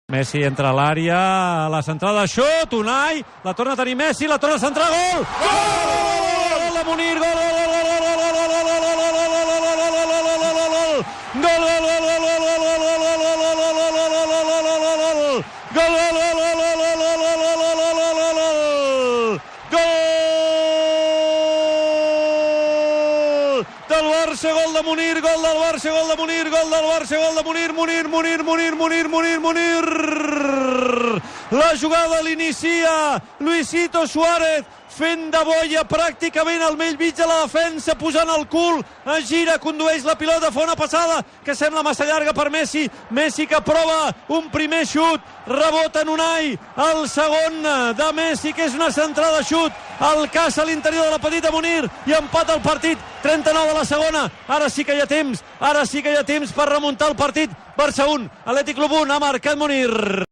Messi entra a l'àrea, la centrada, xut, Unai, la torna a tenir Messi, la torna a centrar, gol! Gol de Munir, gol, gol, gol, gol, gol, gol, gol, del Barça, gol de Munir, gol del Barça, gol de Munir, gol del Barça, gol de Munir, Munir. La jugada l'inicia Luisito Suárez, fent de boia pràcticament al mig de la defensa, posant el cul, es gira, condueix la pilota, fa una passada que sembla massa llarga per Messi, Messi que prova un primer xut, rebota en Unai, el segon de Messi, que és una centrada xut, el caça a l'interior de la petita Munir i empata el partit, 39 de la segona, ara sí que hi ha temps per remuntar el partit. Barça 1, Atlètic Club 1, ha marcat Munir.